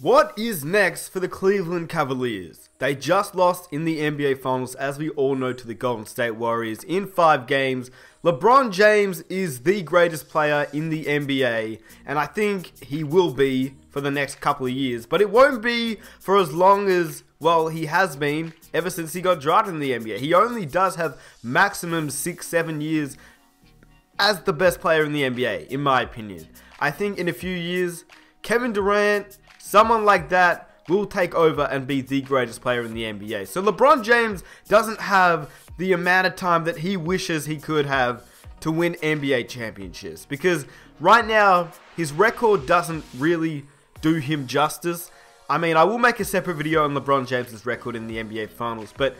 What is next for the Cleveland Cavaliers? They just lost in the NBA Finals, as we all know, to the Golden State Warriors in 5 games. LeBron James is the greatest player in the NBA, and I think he will be for the next couple of years. But it won't be for as long as, well, he has been ever since he got drafted in the NBA. He only does have maximum 6-7 years as the best player in the NBA, in my opinion. I think in a few years, Kevin Durant, someone like that, will take over and be the greatest player in the NBA. So LeBron James doesn't have the amount of time that he wishes he could have to win NBA championships. Because right now, his record doesn't really do him justice. I mean, I will make a separate video on LeBron James's record in the NBA Finals, but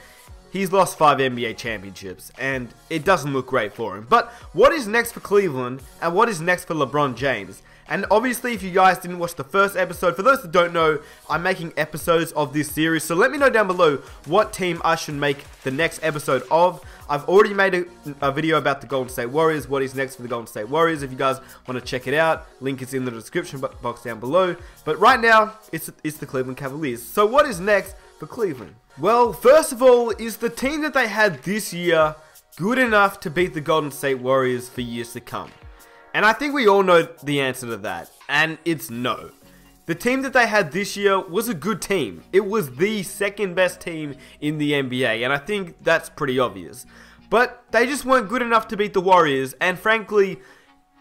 he's lost 5 NBA championships, and it doesn't look great for him. But what is next for Cleveland, and what is next for LeBron James? And obviously, if you guys didn't watch the first episode, for those that don't know, I'm making episodes of this series. So let me know down below what team I should make the next episode of. I've already made a video about the Golden State Warriors, what is next for the Golden State Warriors. If you guys want to check it out, link is in the description box down below. But right now, it's the Cleveland Cavaliers. So what is next for Cleveland? Well, first of all, is the team that they had this year good enough to beat the Golden State Warriors for years to come? And I think we all know the answer to that, and it's no. The team that they had this year was a good team. It was the second best team in the NBA, and I think that's pretty obvious. But they just weren't good enough to beat the Warriors, and frankly,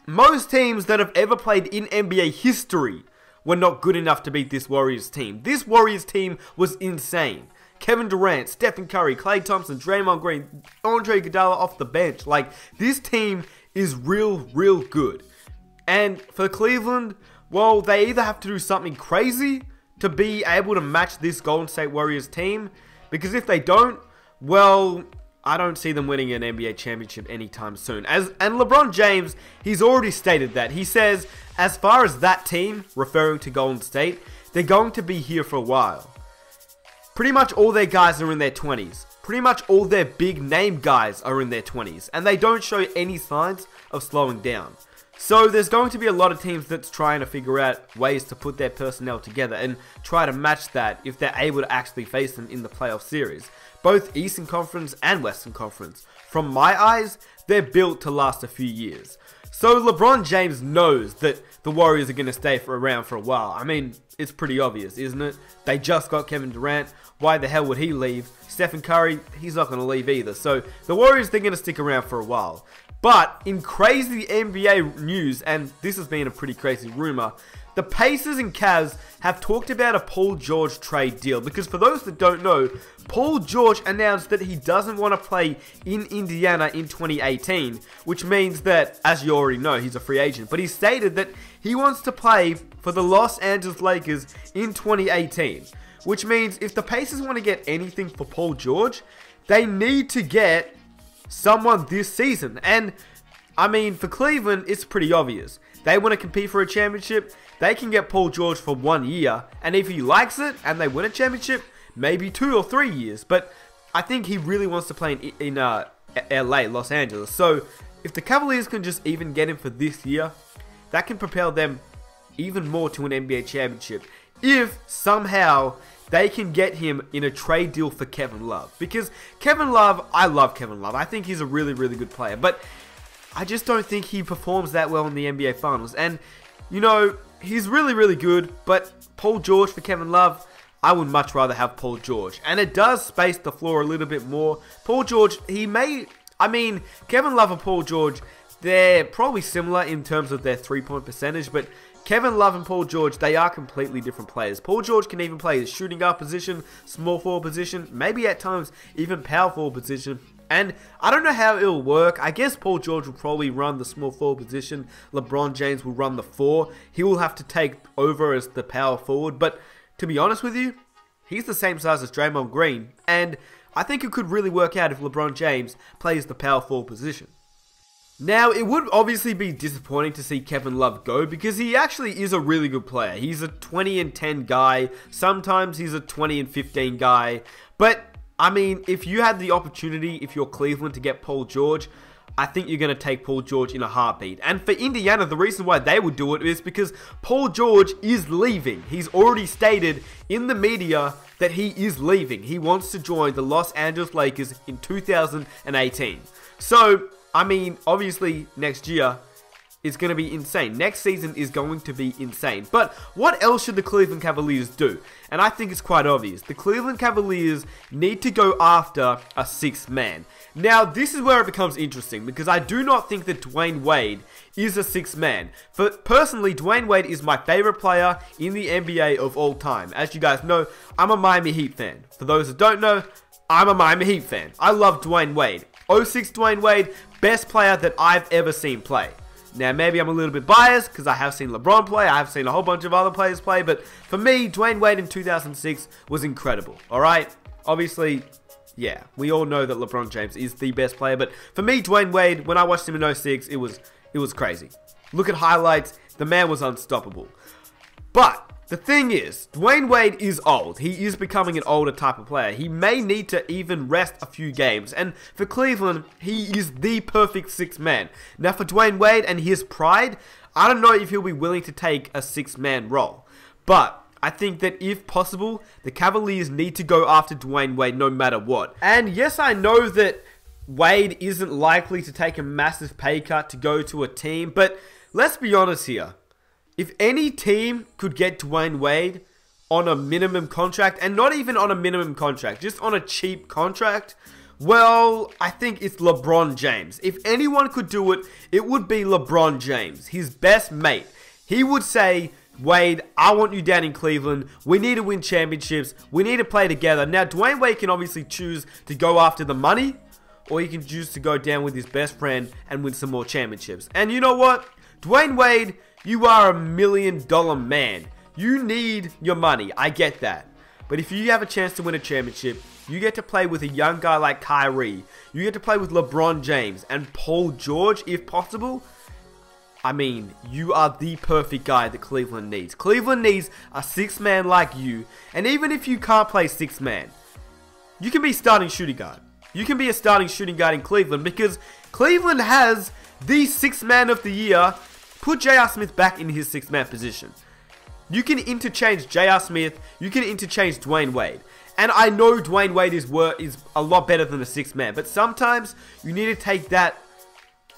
most teams that have ever played in NBA history were not good enough to beat this Warriors team. This Warriors team was insane. Kevin Durant, Stephen Curry, Klay Thompson, Draymond Green, Andre Iguodala off the bench. Like, this team is real good. And for Cleveland, well, they either have to do something crazy to be able to match this Golden State Warriors team, because if they don't, well, I don't see them winning an NBA championship anytime soon. And LeBron James, he's already stated that. He says, as far as that team, referring to Golden State, they're going to be here for a while. Pretty much all their guys are in their 20s. Pretty much all their big name guys are in their 20s, and they don't show any signs of slowing down. So there's going to be a lot of teams that's trying to figure out ways to put their personnel together and try to match that if they're able to actually face them in the playoff series. Both Eastern Conference and Western Conference. From my eyes, they're built to last a few years. So LeBron James knows that the Warriors are going to stay around for a while. I mean, it's pretty obvious, isn't it? They just got Kevin Durant. Why the hell would he leave? Stephen Curry, he's not going to leave either. So the Warriors, they're going to stick around for a while. But in crazy NBA news, and this has been a pretty crazy rumor, the Pacers and Cavs have talked about a Paul George trade deal. Because for those that don't know, Paul George announced that he doesn't want to play in Indiana in 2018. Which means that, as you already know, he's a free agent. But he stated that he wants to play for the Los Angeles Lakers in 2018. Which means if the Pacers want to get anything for Paul George, they need to get someone this season. And, I mean, for Cleveland, it's pretty obvious. They want to compete for a championship, they can get Paul George for 1 year. And if he likes it and they win a championship, maybe 2 or 3 years. But I think he really wants to play in LA, Los Angeles. So if the Cavaliers can just even get him for this year, that can propel them even more to an NBA championship. If somehow they can get him in a trade deal for Kevin Love. Because Kevin Love, I love Kevin Love. I think he's a really good player. But I just don't think he performs that well in the NBA Finals. And, you know, he's really good. But Paul George for Kevin Love, I would much rather have Paul George. And it does space the floor a little bit more. Paul George, Kevin Love and Paul George, they're probably similar in terms of their three-point percentage. But Kevin Love and Paul George, they are completely different players. Paul George can even play the shooting guard position, small forward position, maybe at times even power forward position. And I don't know how it'll work. I guess Paul George will probably run the small forward position. LeBron James will run the 4. He will have to take over as the power forward. But to be honest with you, he's the same size as Draymond Green. And I think it could really work out if LeBron James plays the power forward position. Now, it would obviously be disappointing to see Kevin Love go because he actually is a really good player. He's a 20-10 guy. Sometimes he's a 20-15 guy. But, I mean, if you had the opportunity, if you're Cleveland, to get Paul George, I think you're going to take Paul George in a heartbeat. And for Indiana, the reason why they would do it is because Paul George is leaving. He's already stated in the media that he is leaving. He wants to join the Los Angeles Lakers in 2018. So, I mean, obviously next year is going to be insane. Next season is going to be insane. But what else should the Cleveland Cavaliers do? And I think it's quite obvious. The Cleveland Cavaliers need to go after a sixth man. Now, this is where it becomes interesting because I do not think that Dwyane Wade is a sixth man. Personally, Dwyane Wade is my favorite player in the NBA of all time. As you guys know, I'm a Miami Heat fan. For those that don't know, I'm a Miami Heat fan. I love Dwyane Wade. 06 Dwyane Wade, best player that I've ever seen play. Now, maybe I'm a little bit biased because I have seen LeBron play, I have seen a whole bunch of other players play, but for me, Dwyane Wade in 2006 was incredible, alright? Obviously, yeah, we all know that LeBron James is the best player, but for me, Dwyane Wade, when I watched him in 06, it was crazy. Look at highlights, the man was unstoppable. But the thing is, Dwyane Wade is old. He is becoming an older type of player. He may need to even rest a few games. And for Cleveland, he is the perfect sixth man. Now for Dwyane Wade and his pride, I don't know if he'll be willing to take a six-man role. But I think that if possible, the Cavaliers need to go after Dwyane Wade no matter what. And yes, I know that Wade isn't likely to take a massive pay cut to go to a team. But let's be honest here. If any team could get Dwyane Wade on a minimum contract, and not even on a minimum contract, just on a cheap contract, well, I think it's LeBron James. If anyone could do it, it would be LeBron James, his best mate. He would say, Wade, I want you down in Cleveland. We need to win championships. We need to play together. Now, Dwyane Wade can obviously choose to go after the money, or he can choose to go down with his best friend and win some more championships. And you know what? Dwyane Wade, you are $1 million man. You need your money. I get that. But if you have a chance to win a championship, you get to play with a young guy like Kyrie. You get to play with LeBron James and Paul George, if possible. I mean, you are the perfect guy that Cleveland needs. Cleveland needs a sixth man like you. And even if you can't play sixth man, you can be starting shooting guard. You can be a starting shooting guard in Cleveland because Cleveland has the sixth man of the year. Put J.R. Smith back in his sixth man position. You can interchange J.R. Smith. You can interchange Dwyane Wade. And I know Dwyane Wade is a lot better than a sixth man. But sometimes you need to take that.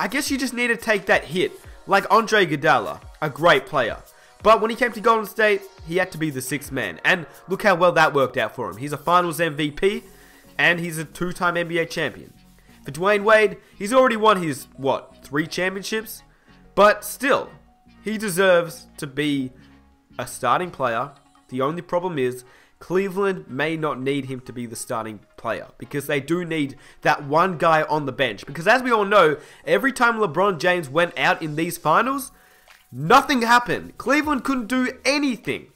I guess you just need to take that hit. Like Andre Iguodala, a great player. But when he came to Golden State, he had to be the sixth man. And look how well that worked out for him. He's a Finals MVP. And he's a two-time NBA champion. For Dwyane Wade, he's already won his, 3 championships? But still, he deserves to be a starting player. The only problem is, Cleveland may not need him to be the starting player because they do need that one guy on the bench. Because as we all know, every time LeBron James went out in these finals, nothing happened. Cleveland couldn't do anything.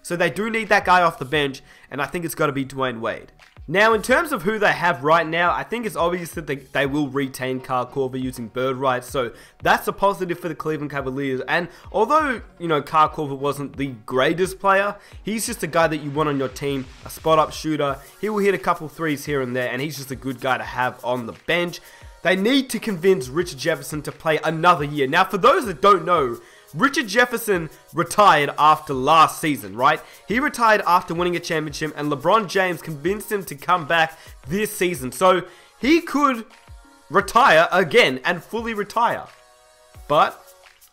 So they do need that guy off the bench, and I think it's got to be Dwyane Wade. Now, in terms of who they have right now, I think it's obvious that they will retain Kyle Korver using bird rights, so that's a positive for the Cleveland Cavaliers. And although, Kyle Korver wasn't the greatest player, he's just a guy that you want on your team, a spot-up shooter. He will hit a couple threes here and there, and he's just a good guy to have on the bench. They need to convince Richard Jefferson to play another year. Now, for those that don't know, Richard Jefferson retired after last season, right? He retired after winning a championship, and LeBron James convinced him to come back this season. So he could retire again and fully retire. But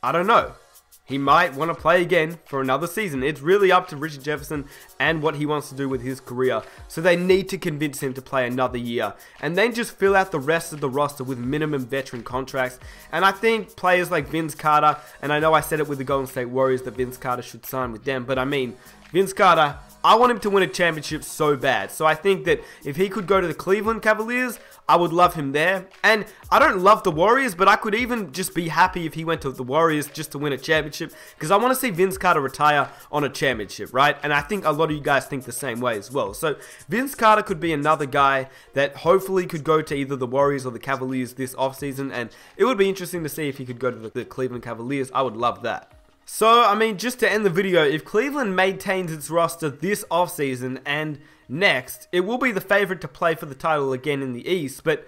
I don't know. He might want to play again for another season. It's really up to Richard Jefferson and what he wants to do with his career. So they need to convince him to play another year. And then just fill out the rest of the roster with minimum veteran contracts. And I think players like Vince Carter, and I know I said it with the Golden State Warriors that Vince Carter should sign with them. But I mean, Vince Carter, I want him to win a championship so bad. So I think that if he could go to the Cleveland Cavaliers, I would love him there. And I don't love the Warriors, but I could even just be happy if he went to the Warriors just to win a championship. Because I want to see Vince Carter retire on a championship, right? And I think a lot of you guys think the same way as well. So Vince Carter could be another guy that hopefully could go to either the Warriors or the Cavaliers this offseason. And it would be interesting to see if he could go to the Cleveland Cavaliers. I would love that. So, I mean, just to end the video, if Cleveland maintains its roster this offseason and next, it will be the favorite to play for the title again in the East, but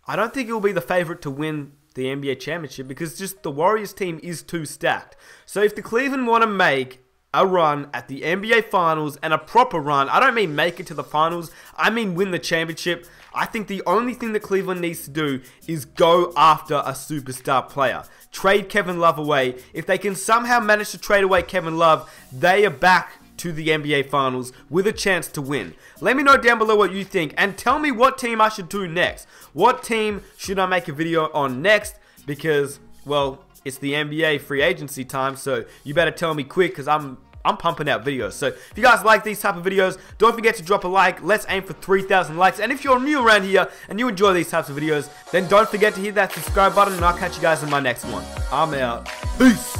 I don't think it will be the favorite to win the NBA championship because just the Warriors team is too stacked. So if the Cleveland want to make a run at the NBA Finals, and a proper run, I don't mean make it to the Finals, I mean win the championship, I think the only thing that Cleveland needs to do is go after a superstar player. Trade Kevin Love away. If they can somehow manage to trade away Kevin Love, they are back to the NBA Finals with a chance to win. Let me know down below what you think, and tell me what team I should do next. What team should I make a video on next? Because, well, it's the NBA free agency time, so you better tell me quick because I'm pumping out videos. So if you guys like these type of videos, don't forget to drop a like. Let's aim for 3,000 likes. And if you're new around here and you enjoy these types of videos, then don't forget to hit that subscribe button, and I'll catch you guys in my next one. I'm out. Peace.